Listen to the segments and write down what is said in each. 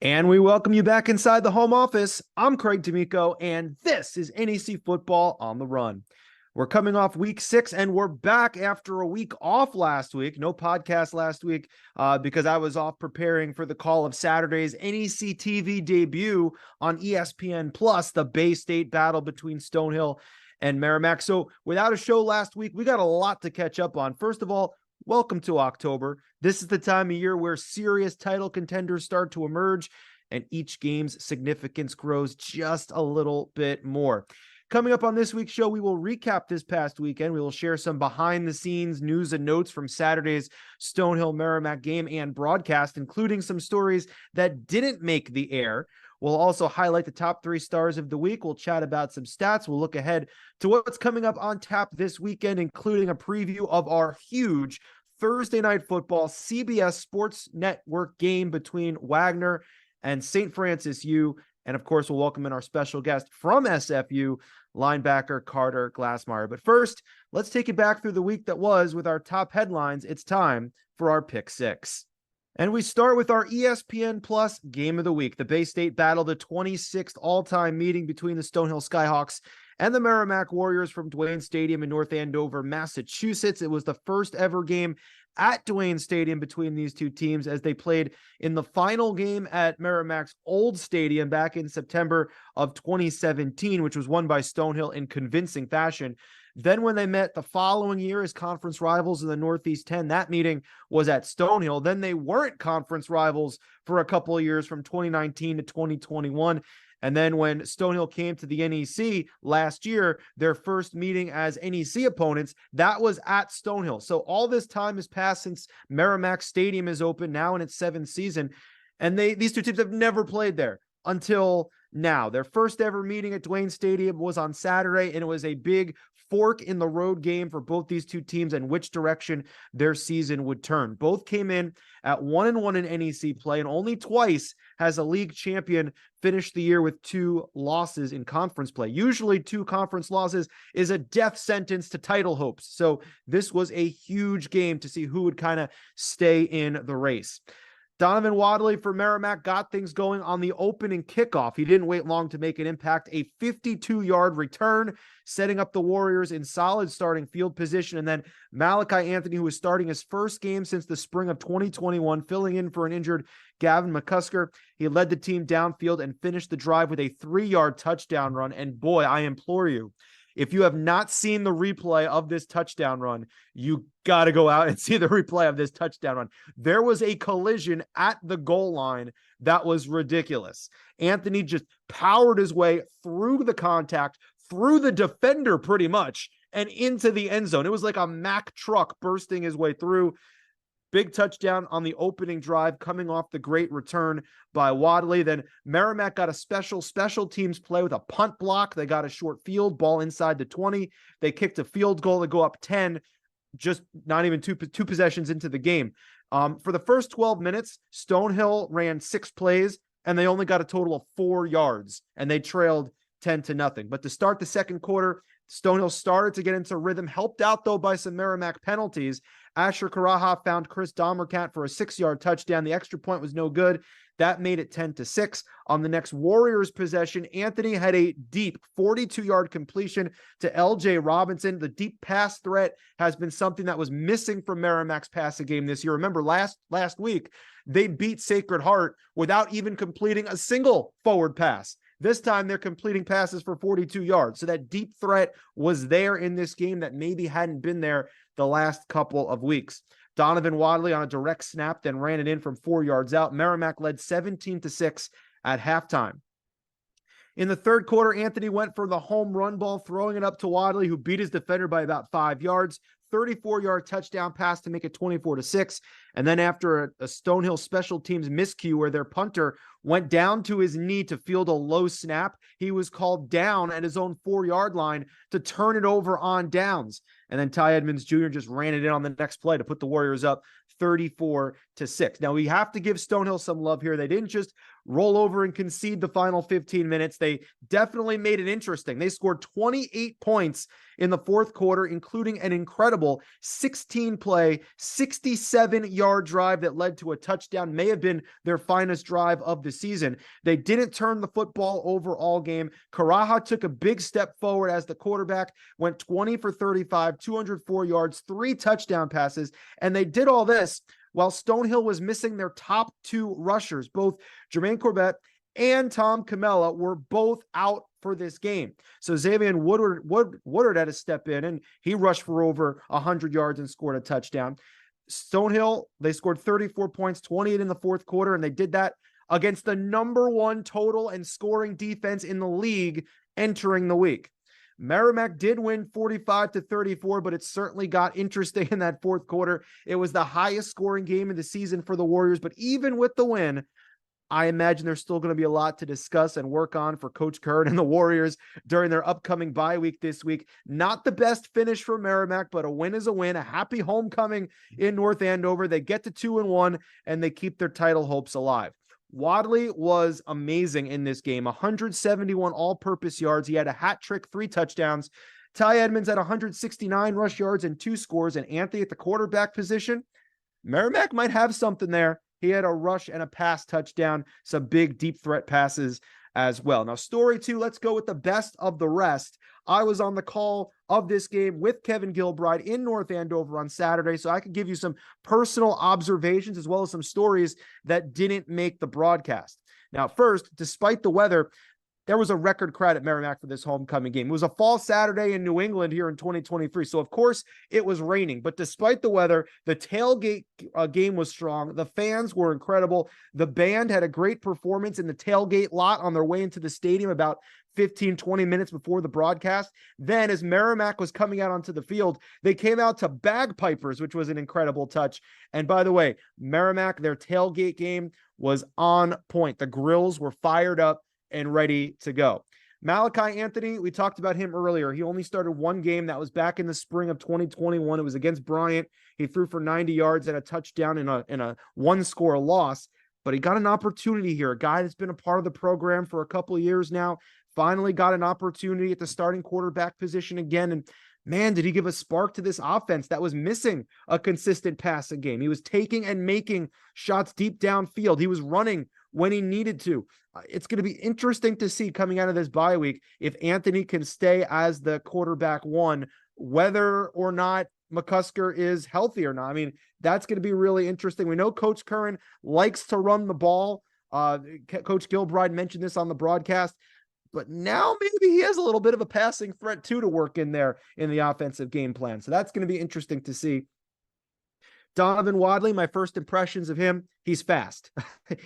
And we welcome you back inside the home office. I'm Craig D'Amico, and this is NEC Football on the Run. We're coming off week 6, and we're back after a week off last week. No podcast last week because I was off preparing for the call of Saturday's NEC TV debut on ESPN Plus, the Bay State battle between Stonehill and Merrimack. So without a show last week, we got a lot to catch up on. First of all, welcome to October. This is the time of year where serious title contenders start to emerge, and each game's significance grows just a little bit more. Coming up on this week's show, we will recap this past weekend. We will share some behind-the-scenes news and notes from Saturday's Stonehill-Merrimack game and broadcast, including some stories that didn't make the air. We'll also highlight the top 3 stars of the week. We'll chat about some stats. We'll look ahead to what's coming up on tap this weekend, including a preview of our huge Thursday Night Football CBS Sports Network game between Wagner and St. Francis U. And of course, we'll welcome in our special guest from SFU, linebacker Carter Glassmyer. But first, let's take it back through the week that was with our top headlines. It's time for our Pick 6. And we start with our ESPN Plus Game of the Week. The Bay State battle, the 26th all-time meeting between the Stonehill Skyhawks and the Merrimack Warriors from Duane Stadium in North Andover, Massachusetts. It was the first ever game at Duane Stadium between these two teams as they played in the final game at Merrimack's old stadium back in September of 2017, which was won by Stonehill in convincing fashion. Then when they met the following year as conference rivals in the Northeast 10, that meeting was at Stonehill. Then they weren't conference rivals for a couple of years from 2019 to 2021. And then when Stonehill came to the NEC last year, their first meeting as NEC opponents, that was at Stonehill. So all this time has passed since Merrimack Stadium is open now in its 7th season. And these two teams have never played there until now. Their first ever meeting at Duane Stadium was on Saturday, and it was a big fork in the road game for both these two teams and which direction their season would turn. Both came in at 1-1 in NEC play, and only twice has a league champion finished the year with 2 losses in conference play. Usually 2 conference losses is a death sentence to title hopes. So this was a huge game to see who would kind of stay in the race. Donovan Wadley for Merrimack got things going on the opening kickoff. He didn't wait long to make an impact. A 52-yard return, setting up the Warriors in solid starting field position. And then Malachi Anthony, who was starting his first game since the spring of 2021, filling in for an injured Gavin McCusker. He led the team downfield and finished the drive with a 3-yard touchdown run. And boy, I implore you, if you have not seen the replay of this touchdown run, you got to go out and see the replay of this touchdown run. There was a collision at the goal line that was ridiculous. Anthony just powered his way through the contact, through the defender pretty much, and into the end zone. It was like a Mack truck bursting his way through. Big touchdown on the opening drive coming off the great return by Wadley. Then Merrimack got a special teams play with a punt block. They got a short field, ball inside the 20. They kicked a field goal to go up 10, just not even two possessions into the game. For the first 12 minutes, Stonehill ran 6 plays, and they only got a total of 4 yards, and they trailed 10-0. But to start the second quarter, Stonehill started to get into rhythm, helped out, though, by some Merrimack penalties. Asher Karaha found Chris Domerkat for a 6-yard touchdown. The extra point was no good. That made it 10-6. On the next Warriors possession, Anthony had a deep 42-yard completion to LJ Robinson. The deep pass threat has been something that was missing from Merrimack's passing game this year. Remember, last week, they beat Sacred Heart without even completing a single forward pass. This time they're completing passes for 42 yards. So that deep threat was there in this game that maybe hadn't been there the last couple of weeks. Donovan Wadley on a direct snap, then ran it in from 4 yards out. Merrimack led 17-6 at halftime. In the third quarter, Anthony went for the home run ball, throwing it up to Wadley, who beat his defender by about 5 yards. 34-yard touchdown pass to make it 24-6. And then after a Stonehill special teams miscue where their punter went down to his knee to field a low snap, he was called down at his own 4-yard line to turn it over on downs. And then Ty Edmonds Jr. just ran it in on the next play to put the Warriors up 34-6. Now we have to give Stonehill some love here. They didn't just roll over and concede the final 15 minutes. They definitely made it interesting. They scored 28 points in the fourth quarter, including an incredible 16-play, 67-yard 60-yard drive that led to a touchdown, may have been their finest drive of the season. They didn't turn the football over all game. Karaha took a big step forward as the quarterback, went 20 for 35, 204 yards, 3 touchdown passes, and they did all this while Stonehill was missing their top 2 rushers. Both Jermaine Corbett and Tom Camella were both out for this game. So Xavier Woodard had to step in, and he rushed for over 100 yards and scored a touchdown. Stonehill, they scored 34 points, 28 in the fourth quarter, and they did that against the number 1 total and scoring defense in the league entering the week. Merrimack did win 45-34, but it certainly got interesting in that fourth quarter. It was the highest scoring game of the season for the Warriors, but even with the win, I imagine there's still going to be a lot to discuss and work on for Coach Kern and the Warriors during their upcoming bye week this week. Not the best finish for Merrimack, but a win is a win. A happy homecoming in North Andover. They get to 2-1, and they keep their title hopes alive. Wadley was amazing in this game. 171 all-purpose yards. He had a hat trick, 3 touchdowns. Ty Edmonds had 169 rush yards and 2 scores. And Anthony at the quarterback position, Merrimack might have something there. He had a rush and a pass touchdown, some big deep threat passes as well. Now, story 2, let's go with the best of the rest. I was on the call of this game with Kevin Gilbride in North Andover on Saturday, so I could give you some personal observations as well as some stories that didn't make the broadcast. Now, first, despite the weather, there was a record crowd at Merrimack for this homecoming game. It was a fall Saturday in New England here in 2023. So, of course, it was raining. But despite the weather, the tailgate game was strong. The fans were incredible. The band had a great performance in the tailgate lot on their way into the stadium about 15, 20 minutes before the broadcast. Then, as Merrimack was coming out onto the field, they came out to bagpipers, which was an incredible touch. And by the way, Merrimack, their tailgate game was on point. The grills were fired up and ready to go. Malachi Anthony, we talked about him earlier. He only started 1 game. That was back in the spring of 2021. It was against Bryant. He threw for 90 yards and a touchdown in a 1-score loss, but he got an opportunity here. A guy that's been a part of the program for a couple of years now, finally got an opportunity at the starting quarterback position again. And man, did he give a spark to this offense that was missing a consistent passing game. He was taking and making shots deep downfield. He was running when he needed to. It's going to be interesting to see coming out of this bye week if Anthony can stay as the quarterback 1, whether or not McCusker is healthy or not. I mean, that's going to be really interesting. We know Coach Curran likes to run the ball. Coach Gilbride mentioned this on the broadcast, but now maybe he has a little bit of a passing threat too to work in there in the offensive game plan. So that's going to be interesting to see. Donovan Wadley, my first impressions of him, he's fast.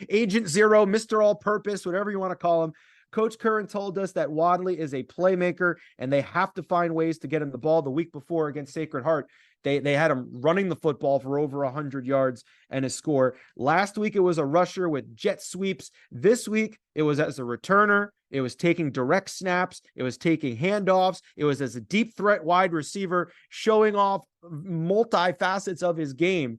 Agent Zero, Mr. All-Purpose, whatever you want to call him. Coach Curran told us that Wadley is a playmaker, and they have to find ways to get him the ball. The week before against Sacred Heart, they had him running the football for over 100 yards and a score. Last week, it was a rusher with jet sweeps. This week, it was as a returner. It was taking direct snaps. It was taking handoffs. It was as a deep threat wide receiver, showing off multi-facets of his game.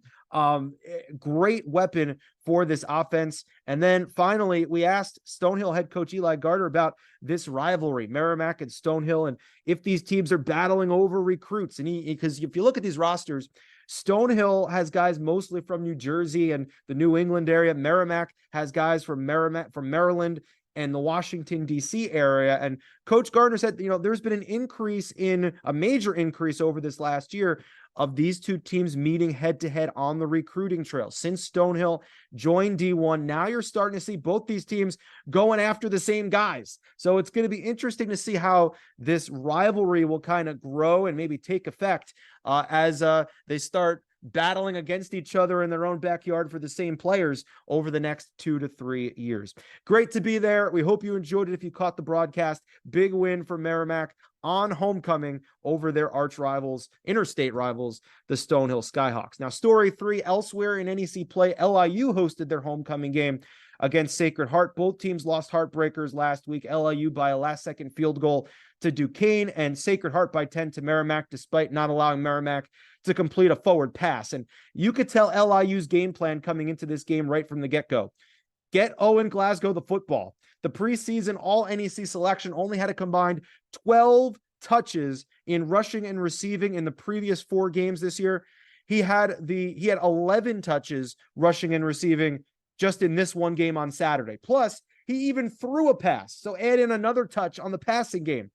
Great weapon for this offense. And then finally, we asked Stonehill head coach Eli Garter about this rivalry, Merrimack and Stonehill, and if these teams are battling over recruits. And because if you look at these rosters, Stonehill has guys mostly from New Jersey and the New England area. Merrimack has guys from Maryland and the Washington, D.C. area. And Coach Gardner said, there's been a major increase over this last year of these two teams meeting head-to-head on the recruiting trail. Since Stonehill joined D1, now you're starting to see both these teams going after the same guys. So it's going to be interesting to see how this rivalry will kind of grow and maybe take effect as they start battling against each other in their own backyard for the same players over the next 2 to 3 years. Great to be there. We hope you enjoyed it. If you caught the broadcast, big win for Merrimack on homecoming over their arch rivals, interstate rivals, the Stonehill Skyhawks. Now, story 3, elsewhere in NEC play, LIU hosted their homecoming game against Sacred Heart. Both teams lost heartbreakers last week. LIU by a last-second field goal to Duquesne, and Sacred Heart by 10 to Merrimack, despite not allowing Merrimack to complete a forward pass. And you could tell LIU's game plan coming into this game right from the get-go. Get Owen Glasgow the football. The preseason all-NEC selection only had a combined 12 touches in rushing and receiving in the previous 4 games this year. He had 11 touches rushing and receiving just in this one game on Saturday. Plus, he even threw a pass. So add in another touch on the passing game.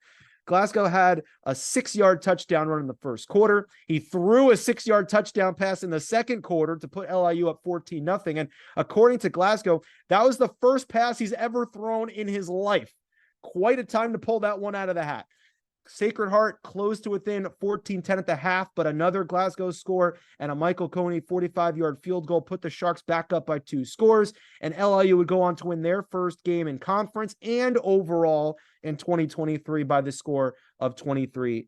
Glasgow had a 6-yard touchdown run in the first quarter. He threw a 6-yard touchdown pass in the second quarter to put LIU up 14-0. And according to Glasgow, that was the first pass he's ever thrown in his life. Quite a time to pull that one out of the hat. Sacred Heart closed to within 14-10 at the half, but another Glasgow score and a Michael Coney 45-yard field goal put the Sharks back up by 2 scores, and LIU would go on to win their first game in conference and overall in 2023 by the score of 23-13.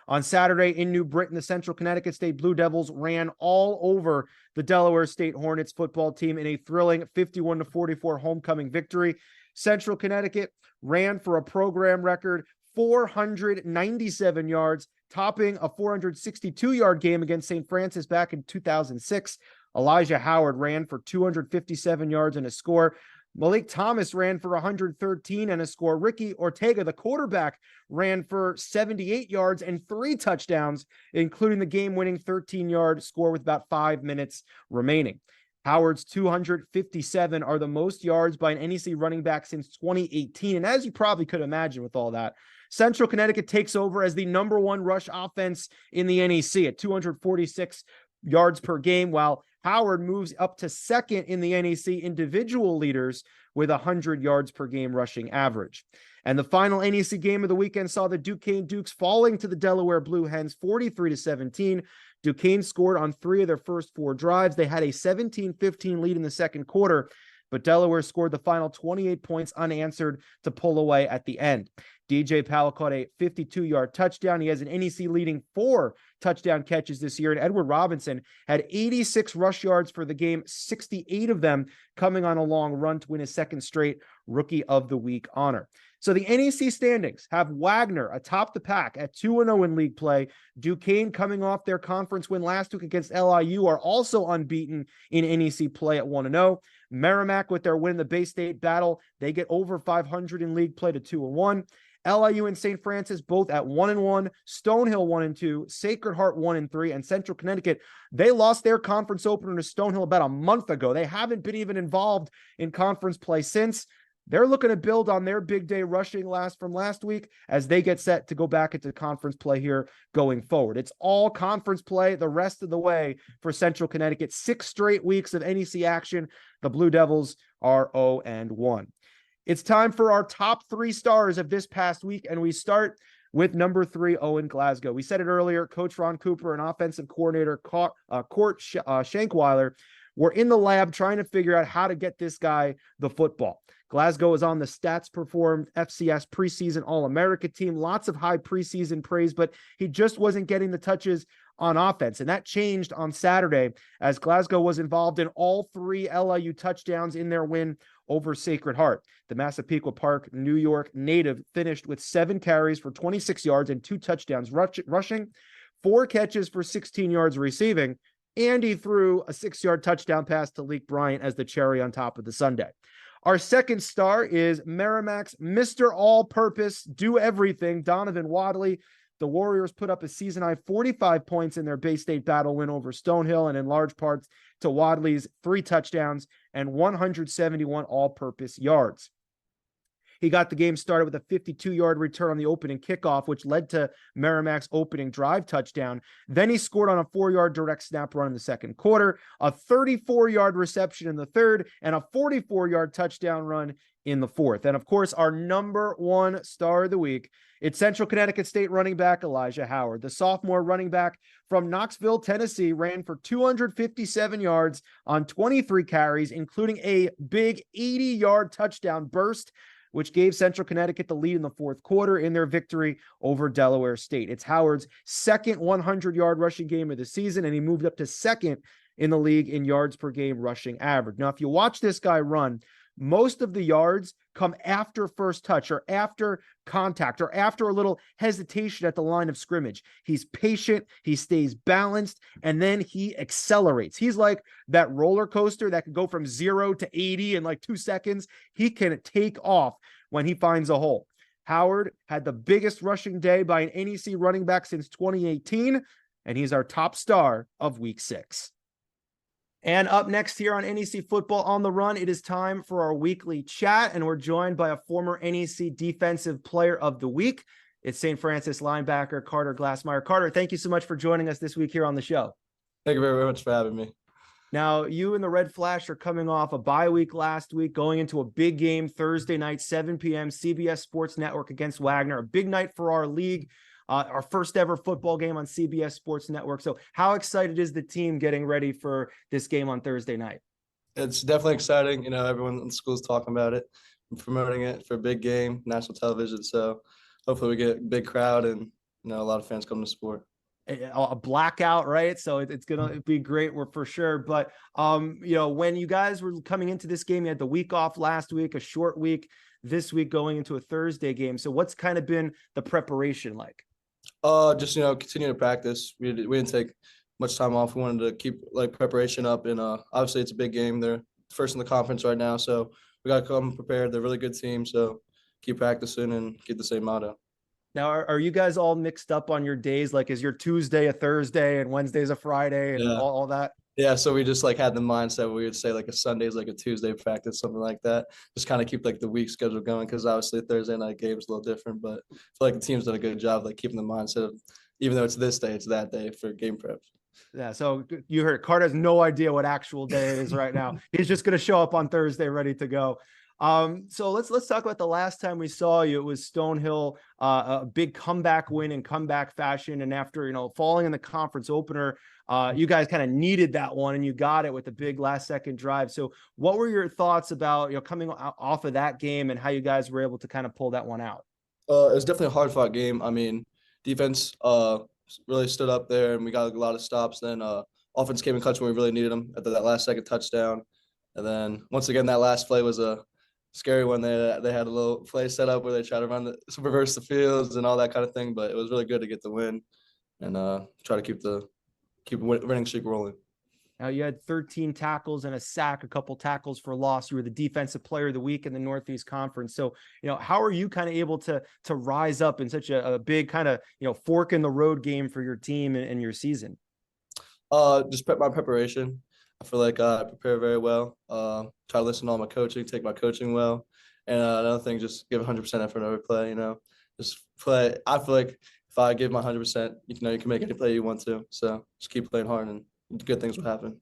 On Saturday in New Britain, the Central Connecticut State Blue Devils ran all over the Delaware State Hornets football team in a thrilling 51-44 homecoming victory. Central Connecticut ran for a program record 497 yards, topping a 462-yard game against St. Francis back in 2006. Elijah Howard ran for 257 yards and a score. Malik Thomas ran for 113 and a score. Ricky Ortega, the quarterback, ran for 78 yards and 3 touchdowns, including the game-winning 13-yard score with about 5 minutes remaining. Howard's 257 are the most yards by an NEC running back since 2018. And as you probably could imagine with all that, Central Connecticut takes over as the number 1 rush offense in the NEC at 246 yards per game, while Howard moves up to second in the NEC individual leaders with 100 yards per game rushing average. And the final NEC game of the weekend saw the Duquesne Dukes falling to the Delaware Blue Hens 43-17. Duquesne scored on 3 of their first 4 drives. They had a 17-15 lead in the second quarter, but Delaware scored the final 28 points unanswered to pull away at the end. DJ Powell caught a 52-yard touchdown. He has an NEC leading 4 touchdown catches this year, and Edward Robinson had 86 rush yards for the game, 68 of them coming on a long run to win his second straight Rookie of the Week honor. So the NEC standings have Wagner atop the pack at 2-0 in league play. Duquesne, coming off their conference win last week against LIU, are also unbeaten in NEC play at 1-0. Merrimack, with their win in the Bay State battle, they get over 500 in league play to 2-1. LIU and St. Francis both at 1-1, Stonehill 1-2, Sacred Heart 1-3, and Central Connecticut, they lost their conference opener to Stonehill about a month ago. They haven't been even involved in conference play since. They're looking to build on their big day rushing from last week as they get set to go back into conference play here going forward. It's all conference play the rest of the way for Central Connecticut. 6 straight weeks of NEC action. The Blue Devils are 0-1. It's time for our top 3 stars of this past week, and we start with number 3, Owen Glasgow. We said it earlier, Coach Ron Cooper and offensive coordinator Court Shankweiler were in the lab trying to figure out how to get this guy the football. Glasgow is on the stats performed FCS preseason All-America team. Lots of high preseason praise, but he just wasn't getting the touches on offense. And that changed on Saturday as Glasgow was involved in all 3 LIU touchdowns in their win over Sacred Heart. The Massapequa Park, New York native finished with 7 carries for 26 yards and 2 touchdowns rushing, 4 catches for 16 yards receiving, and he threw a 6-yard touchdown pass to Leek Bryant as the cherry on top of the sundae. Our second star is Merrimack's Mr. All-Purpose, do everything, Donovan Wadley. The Warriors put up a season-high 45 points in their Bay State battle win over Stonehill, and in large parts to Wadley's 3 touchdowns and 171 all-purpose yards. He got the game started with a 52-yard return on the opening kickoff, which led to Merrimack's opening drive touchdown. Then he scored on a 4-yard direct snap run in the second quarter, a 34-yard reception in the third, and a 44-yard touchdown run in the fourth. And of course, our number 1 star of the week, it's Central Connecticut State running back Elijah Howard. The sophomore running back from Knoxville, Tennessee, ran for 257 yards on 23 carries, including a big 80-yard touchdown burst, which gave Central Connecticut the lead in the fourth quarter in their victory over Delaware State. It's Howard's second 100-yard rushing game of the season, and he moved up to second in the league in yards per game rushing average. Now, if you watch this guy run, most of the yards come after first touch or after contact or after a little hesitation at the line of scrimmage. He's patient, he stays balanced, and then he accelerates. He's like that roller coaster that can go from 0 to 80 in like 2 seconds. He can take off when he finds a hole. Howard had the biggest rushing day by an NEC running back since 2018. and he's our top star of week 6. And up next here on NEC Football on the Run, it is time for our weekly chat, and we're joined by a former NEC Defensive Player of the Week. It's St. Francis linebacker Carter Glassmyer. Carter, thank you so much for joining us this week here on the show. Thank you very much for having me. Now, you and the Red Flash are coming off a bye week last week, going into a big game Thursday night, 7 p.m., CBS Sports Network against Wagner. A big night for our league, our first ever football game on CBS Sports Network. So how excited is the team getting ready for this game on Thursday night? It's definitely exciting. Everyone in the school's talking about it, promoting it for a big game, national television. So hopefully we get a big crowd and, a lot of fans come to support. A blackout, right? So it's gonna be great, for sure. But when you guys were coming into this game, you had the week off last week, a short week this week going into a Thursday game. So what's kind of been the preparation like? Just continue to practice. We didn't take much time off. We wanted to keep preparation up, and obviously it's a big game. They're first in the conference right now, so we got to come prepared. They're a really good team, so keep practicing and keep the same motto. Now, are you guys all mixed up on your days? Like, is your Tuesday a Thursday and Wednesday's a Friday and all that? Yeah, so we just had the mindset where we would say a Sunday is a Tuesday practice, something like that. Just kind of keep the week schedule going, because obviously Thursday night game is a little different. But I feel like the team's done a good job keeping the mindset of, even though it's this day, it's that day for game prep. Yeah, so you heard Carter has no idea what actual day it is right now. He's just going to show up on Thursday ready to go. So let's talk about the last time we saw you. It was Stonehill, a big comeback win in comeback fashion. And after, falling in the conference opener, you guys kind of needed that one, and you got it with a big last second drive. So what were your thoughts about, coming off of that game and how you guys were able to kind of pull that one out? It was definitely a hard fought game. I mean, defense, really stood up there, and we got a lot of stops. Then, offense came in clutch when we really needed them at that last second touchdown. And then once again, that last play was a scary one. They had a little play set up where they tried to reverse the fields and all that kind of thing, but it was really good to get the win and try to keep winning streak rolling. Now, you had 13 tackles and a sack, a couple tackles for loss. You were the defensive player of the week in the Northeast Conference. So, how are you kind of able to rise up in such a big kind of, fork in the road game for your team and your season? Just my preparation. I feel like I prepare very well. Try to listen to all my coaching, take my coaching well. And another thing, just give 100% effort every play, Just play. I feel like if I give my 100%, you can make any play you want to. So just keep playing hard and good things will happen.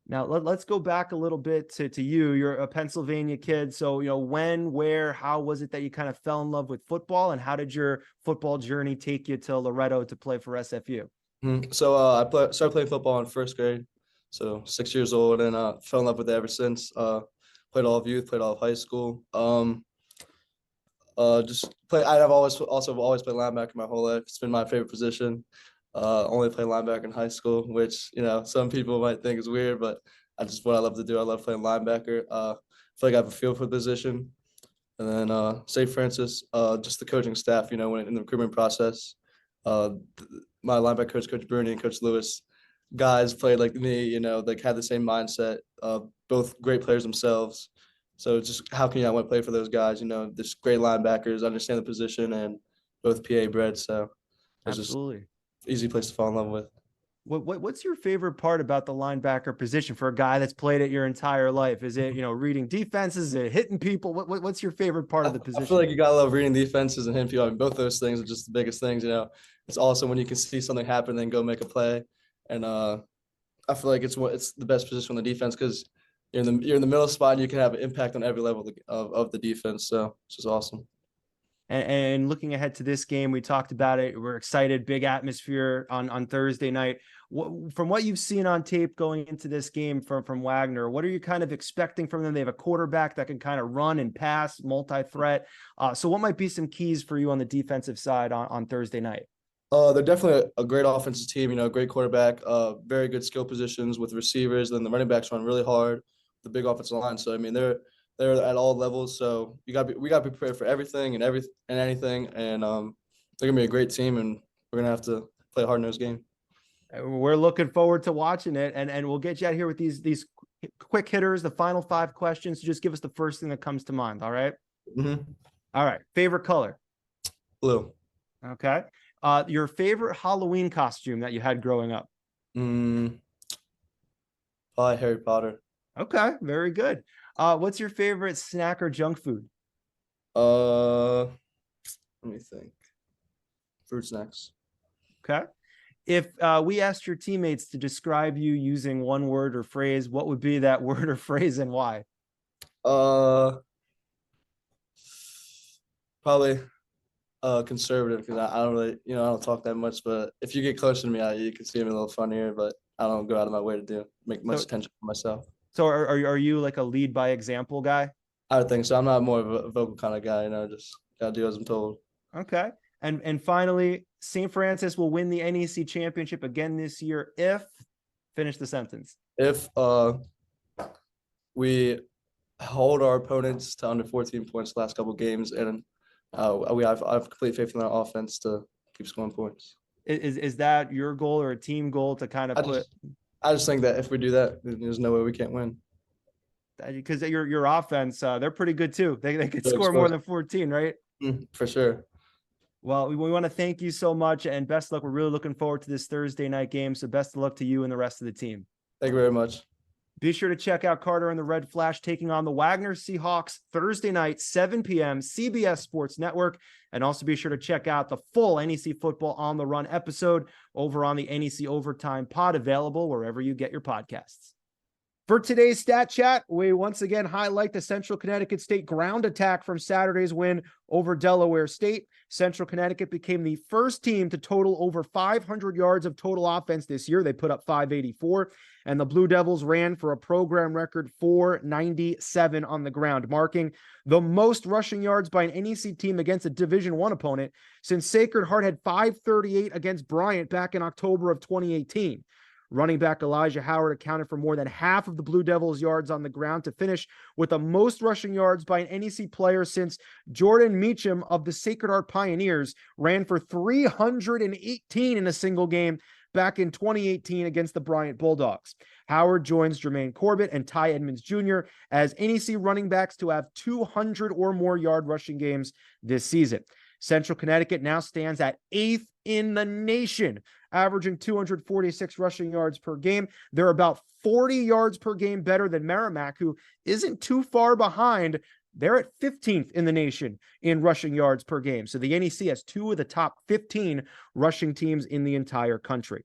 Now, let's go back a little bit to you. You're a Pennsylvania kid. So, when, where, how was it that you kind of fell in love with football, and how did your football journey take you to Loretto to play for SFU? So I started playing football in first grade. So 6 years old, and fell in love with it ever since. Played all of youth, played all of high school. I've always played linebacker my whole life. It's been my favorite position. Only played linebacker in high school, which some people might think is weird, but what I love to do. I love playing linebacker. I feel like I have a feel for the position. And then St. Francis, just the coaching staff. When in the recruitment process, my linebacker coach Bruni and Coach Lewis, guys played like me, had the same mindset. Both great players themselves. So it's just, how can you not want to play for those guys? There's great linebackers, understand the position, and both PA bred. So it's absolutely just easy place to fall in love with. What's your favorite part about the linebacker position for a guy that's played it your entire life? Is it, reading defenses? Is it hitting people? What's your favorite part of the position? I feel like you gotta love reading defenses and hitting people. I mean, both those things are just the biggest things. It's awesome when you can see something happen and then go make a play. And I feel like it's the best position on the defense, because you're in the middle spot and you can have an impact on every level of the defense. So it's just awesome. And looking ahead to this game, we talked about it. We're excited. Big atmosphere on Thursday night. From what you've seen on tape going into this game from Wagner, what are you kind of expecting from them? They have a quarterback that can kind of run and pass, multi-threat. So what might be some keys for you on the defensive side on Thursday night? They're definitely a great offensive team. Great quarterback. Very good skill positions with receivers. Then the running backs run really hard. The big offensive line. So I mean, they're at all we got to be prepared for everything and anything. And they're gonna be a great team, and we're gonna have to play a hard-nosed game. We're looking forward to watching it, and we'll get you out here with these quick hitters, the final 5 questions. So just give us the first thing that comes to mind. All right. Mm-hmm. All right. Favorite color? Blue. Okay. Your favorite Halloween costume that you had growing up? Mm, Probably Harry Potter. Okay, very good. What's your favorite snack or junk food? Uh, Let me think. Fruit snacks. Okay. If we asked your teammates to describe you using one word or phrase, what would be that word or phrase and why? Uh, Probably conservative because I don't really, I don't talk that much. But if you get closer to me, you can see me a little funnier. But I don't go out of my way to make much So, attention for myself. so are you like a lead by example guy? I would think so. I'm not more of a vocal kind of guy. Just gotta do as I'm told. Okay. And finally, St. Francis will win the NEC championship again this year if finish the sentence. If we hold our opponents to under 14 points the last couple of games, and I've complete faith in our offense to keep scoring points. Is that your goal or a team goal to kind of put? I just think that if we do that, there's no way we can't win. Because your offense, they're pretty good too. They could They're score more than 14, right? For sure. Well, we want to thank you so much and best luck. We're really looking forward to this Thursday night game. So best of luck to you and the rest of the team. Thank you very much. Be sure to check out Carter and the Red Flash taking on the Wagner Seahawks Thursday night, 7 p.m., CBS Sports Network. And also be sure to check out the full NEC Football on the Run episode over on the NEC Overtime pod, available wherever you get your podcasts. For today's Stat Chat, we once again highlight the Central Connecticut State ground attack from Saturday's win over Delaware State. Central Connecticut became the first team to total over 500 yards of total offense this year. They put up 584, and the Blue Devils ran for a program record 497 on the ground, marking the most rushing yards by an NEC team against a Division I opponent since Sacred Heart had 538 against Bryant back in October of 2018. Running back Elijah Howard accounted for more than half of the Blue Devils' yards on the ground to finish with the most rushing yards by an NEC player since Jordan Meacham of the Sacred Heart Pioneers ran for 318 in a single game back in 2018 against the Bryant Bulldogs. Howard joins Jermaine Corbett and Ty Edmonds Jr. as NEC running backs to have 200 or more yard rushing games this season. Central Connecticut now stands at 8th in the nation, averaging 246 rushing yards per game. They're about 40 yards per game better than Merrimack, who isn't too far behind. They're at 15th in the nation in rushing yards per game. So the NEC has two of the top 15 rushing teams in the entire country.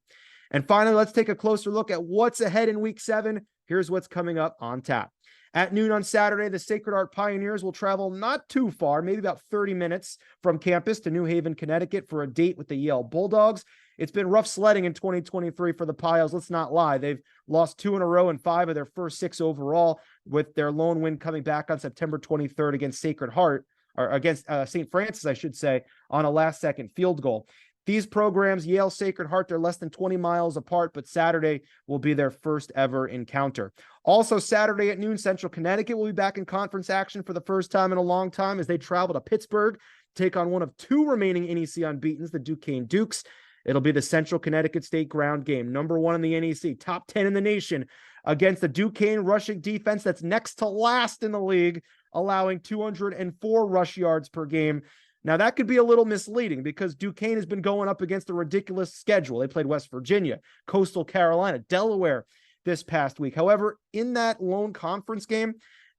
And finally, let's take a closer look at what's ahead in Week 7. Here's what's coming up on tap. At noon on Saturday, the Sacred Heart Pioneers will travel not too far, maybe about 30 minutes from campus to New Haven, Connecticut for a date with the Yale Bulldogs. It's been rough sledding in 2023 for the Pios. Let's not lie. They've lost 2 in a row and 5 of their first 6 overall, with their lone win coming back on September 23rd against Sacred Heart, or against St. Francis, I should say, on a last-second field goal. These programs, Yale, Sacred Heart, they're less than 20 miles apart, but Saturday will be their first ever encounter. Also, Saturday at noon, Central Connecticut will be back in conference action for the first time in a long time as they travel to Pittsburgh to take on one of 2 remaining NEC unbeatens, the Duquesne Dukes. It'll be the Central Connecticut State ground game, number 1 in the NEC, top 10 in the nation, against the Duquesne rushing defense that's next to last in the league, allowing 204 rush yards per game. Now, that could be a little misleading because Duquesne has been going up against a ridiculous schedule. They played West Virginia, Coastal Carolina, Delaware this past week. However, in that lone conference game,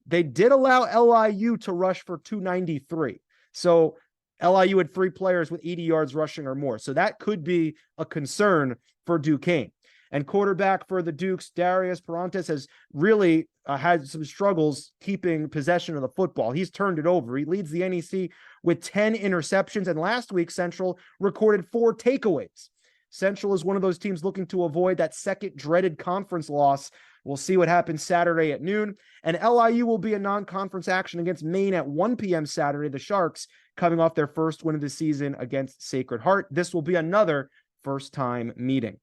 they did allow LIU to rush for 293. So LIU had 3 players with 80 yards rushing or more. So that could be a concern for Duquesne. And quarterback for the Dukes, Darius Parantes, has really had some struggles keeping possession of the football. He's turned it over. He leads the NEC with 10 interceptions, and last week Central recorded 4 takeaways. Central is one of those teams looking to avoid that second dreaded conference loss. We'll see what happens Saturday at noon. And LIU will be a non-conference action against Maine at 1 p.m. Saturday. The Sharks coming off their first win of the season against Sacred Heart. This will be another first-time meeting.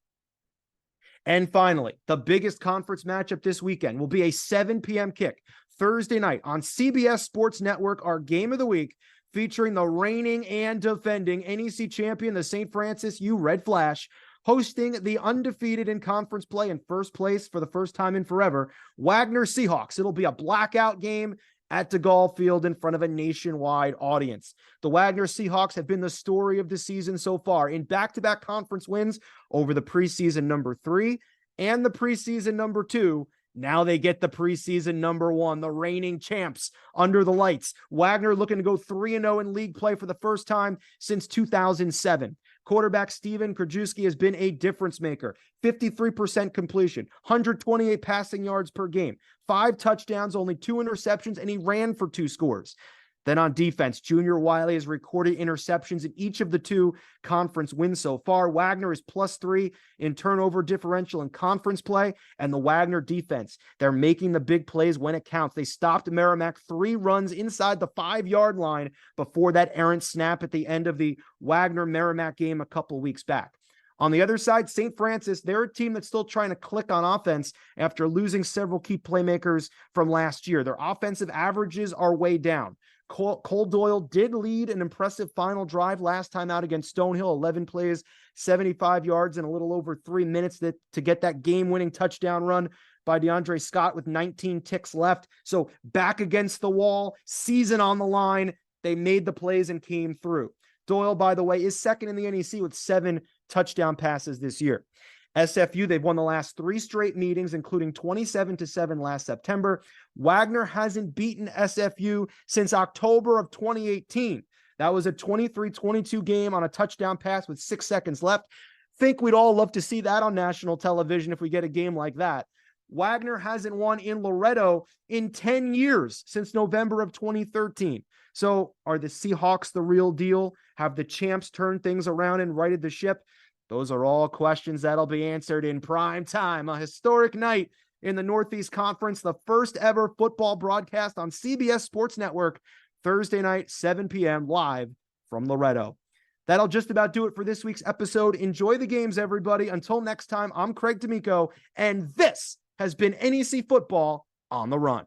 And finally, the biggest conference matchup this weekend will be a 7 p.m. kick Thursday night on CBS Sports Network, our game of the week, featuring the reigning and defending NEC champion, the St. Francis U Red Flash, hosting the undefeated in conference play in first place for the first time in forever, Wagner Seahawks. It'll be a blackout game. at DeGaulle Field in front of a nationwide audience. The Wagner Seahawks have been the story of the season so far in back-to-back conference wins over the preseason number 3 and the preseason number 2. Now they get the preseason number 1, the reigning champs under the lights. Wagner looking to go 3-0 in league play for the first time since 2007. Quarterback Steven Krajewski has been a difference maker. 53% completion, 128 passing yards per game, 5 touchdowns, only 2 interceptions, and he ran for 2 scores. Then on defense, Junior Wiley has recorded interceptions in each of the 2 conference wins so far. Wagner is +3 in turnover differential in conference play, and the Wagner defense, they're making the big plays when it counts. They stopped Merrimack 3 runs inside the 5-yard line before that errant snap at the end of the Wagner-Merrimack game a couple weeks back. On the other side, St. Francis, they're a team that's still trying to click on offense after losing several key playmakers from last year. Their offensive averages are way down. Cole Doyle did lead an impressive final drive last time out against Stonehill, 11 plays, 75 yards in a little over 3 minutes to get that game-winning touchdown run by DeAndre Scott with 19 ticks left. So back against the wall, season on the line, they made the plays and came through. Doyle, by the way, is second in the NEC with 7 touchdown passes this year. SFU, they've won the last 3 straight meetings, including 27-7 last September. Wagner hasn't beaten SFU since October of 2018. That was a 23-22 game on a touchdown pass with 6 seconds left. Think we'd all love to see that on national television if we get a game like that. Wagner hasn't won in Loretto in 10 years since November of 2013. So are the Seahawks the real deal? Have the champs turned things around and righted the ship? Those are all questions that'll be answered in prime time. A historic night in the Northeast Conference, the first ever football broadcast on CBS Sports Network, Thursday night, 7 p.m. live from Loretto. That'll just about do it for this week's episode. Enjoy the games, everybody. Until next time, I'm Craig D'Amico, and this has been NEC Football on the Run.